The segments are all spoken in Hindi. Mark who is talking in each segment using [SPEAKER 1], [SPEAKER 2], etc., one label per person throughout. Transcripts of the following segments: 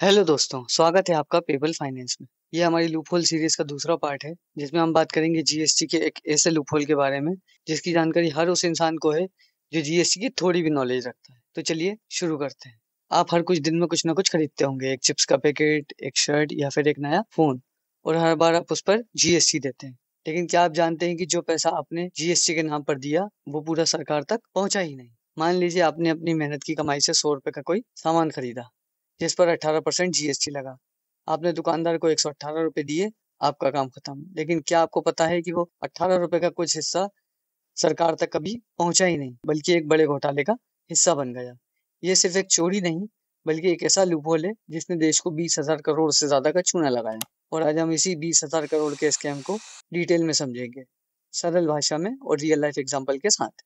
[SPEAKER 1] हेलो दोस्तों, स्वागत है आपका पेबल फाइनेंस में। ये हमारी लूपहोल सीरीज का दूसरा पार्ट है जिसमें हम बात करेंगे जीएसटी के एक ऐसे लूपहोल के बारे में जिसकी जानकारी हर उस इंसान को है जो जीएसटी की थोड़ी भी नॉलेज रखता है। तो चलिए शुरू करते हैं। आप हर कुछ दिन में कुछ ना कुछ खरीदते होंगे, एक चिप्स का पैकेट, एक शर्ट या फिर एक नया फोन, और हर बार आप उस पर जीएसटी देते हैं। लेकिन क्या आप जानते हैं कि जो पैसा आपने जीएसटी के नाम पर दिया वो पूरा सरकार तक पहुंचा ही नहीं। मान लीजिए आपने अपनी मेहनत की कमाई से 100 रुपए का कोई सामान खरीदा जिस पर 18% जीएसटी लगा। आपने दुकानदार को 118 रुपए दिए, आपका काम खत्म। लेकिन क्या आपको पता है कि वो 18 रुपए का कुछ हिस्सा सरकार तक कभी पहुंचा ही नहीं, बल्कि एक बड़े घोटाले का हिस्सा बन गया। ये सिर्फ एक चोरी नहीं, बल्कि एक ऐसा लूपहोल है जिसने देश को 20,000 करोड़ से ज्यादा का चूना लगाया। और आज हम इसी 20,000 करोड़ के स्कैम को डिटेल में समझेंगे, सरल भाषा में और रियल लाइफ एग्जाम्पल के साथ।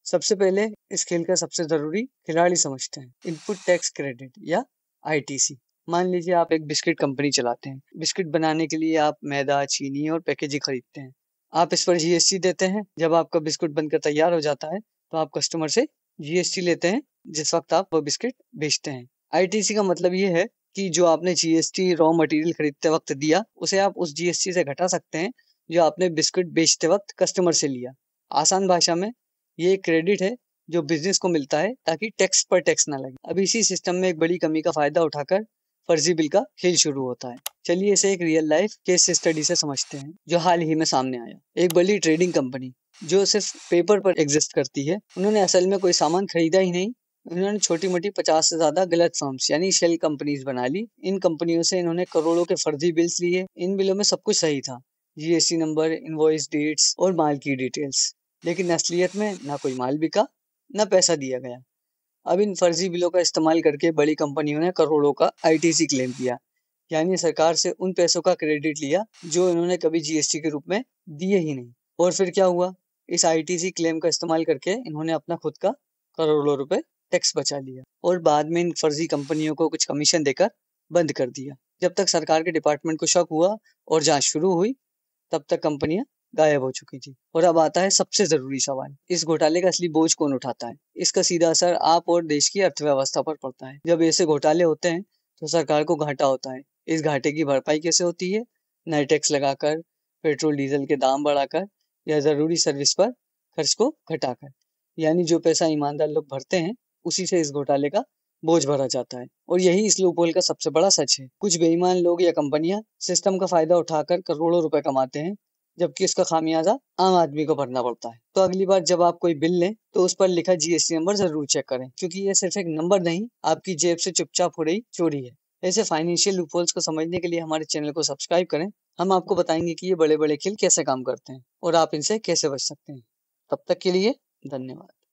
[SPEAKER 1] सबसे पहले इस खेल का सबसे जरूरी खिलाड़ी समझते हैं, इनपुट टैक्स क्रेडिट या आईटीसी। मान लीजिए आप एक बिस्किट कंपनी चलाते हैं। बिस्किट बनाने के लिए आप मैदा, चीनी और पैकेजिंग खरीदते हैं। आप इस पर जीएसटी देते हैं। जब आपका बिस्कुट बनकर तैयार हो जाता है तो आप कस्टमर से जीएसटी लेते हैं जिस वक्त आप वो बिस्किट बेचते हैं। आईटीसी का मतलब ये है कि जो आपने जीएसटी रॉ मटेरियल खरीदते वक्त दिया उसे आप उस जीएसटी से घटा सकते हैं जो आपने बिस्कुट बेचते वक्त कस्टमर से लिया। आसान भाषा में ये एक क्रेडिट है जो बिजनेस को मिलता है ताकि टैक्स पर टैक्स ना लगे। अब इसी सिस्टम में एक बड़ी कमी का फायदा उठाकर फर्जी बिल का खेल शुरू होता है। चलिए इसे एक रियल लाइफ केस स्टडी से समझते हैं जो हाल ही में सामने आया। एक बड़ी ट्रेडिंग कंपनी जो सिर्फ पेपर पर एग्जिस्ट करती है, उन्होंने असल में कोई सामान खरीदा ही नहीं। उन्होंने छोटी मोटी 50 से ज्यादा गलत फर्म्स यानी शेल कंपनीज बना ली। इन कंपनियों से इन्होंने करोड़ों के फर्जी बिल्स लिए। इन बिलों में सब कुछ सही था, जीएसटी नंबर, इनवॉइस डेट्स और माल की डिटेल्स, लेकिन असलियत में ना कोई माल बिका, ना पैसा दिया गया। अब इन फर्जी बिलों का इस्तेमाल करके बड़ी कंपनियों ने करोड़ों का आईटीसी क्लेम किया, यानी सरकार से उन पैसों का क्रेडिट लिया जो इन्होंने कभी जीएसटी के रूप में दिए ही नहीं। और फिर क्या हुआ, इस आईटीसी क्लेम का इस्तेमाल करके इन्होंने अपना खुद का करोड़ों रुपए टैक्स बचा लिया और बाद में इन फर्जी कंपनियों को कुछ कमीशन देकर बंद कर दिया। जब तक सरकार के डिपार्टमेंट को शक हुआ और जांच शुरू हुई, तब तक कंपनियां गायब हो चुकी थी। और अब आता है सबसे जरूरी सवाल, इस घोटाले का असली बोझ कौन उठाता है? इसका सीधा असर आप और देश की अर्थव्यवस्था पर पड़ता है। जब ऐसे घोटाले होते हैं तो सरकार को घाटा होता है। इस घाटे की भरपाई कैसे होती है? नए टैक्स लगाकर, पेट्रोल डीजल के दाम बढ़ाकर या जरूरी सर्विस पर खर्च को घटाकर। यानी जो पैसा ईमानदार लोग भरते हैं उसी से इस घोटाले का बोझ भरा जाता है। और यही इस लूपहोल का सबसे बड़ा सच है। कुछ बेईमान लोग या कंपनियां सिस्टम का फायदा उठाकर करोड़ों रुपए कमाते हैं, जबकि इसका खामियाजा आम आदमी को भरना पड़ता है। तो अगली बार जब आप कोई बिल लें तो उस पर लिखा जीएसटी नंबर जरूर चेक करें, क्योंकि ये सिर्फ एक नंबर नहीं, आपकी जेब से चुपचाप हो रही चोरी है। ऐसे फाइनेंशियल लूपहोल्स को समझने के लिए हमारे चैनल को सब्सक्राइब करें। हम आपको बताएंगे कि ये बड़े बड़े खेल कैसे काम करते हैं और आप इनसे कैसे बच सकते हैं। तब तक के लिए धन्यवाद।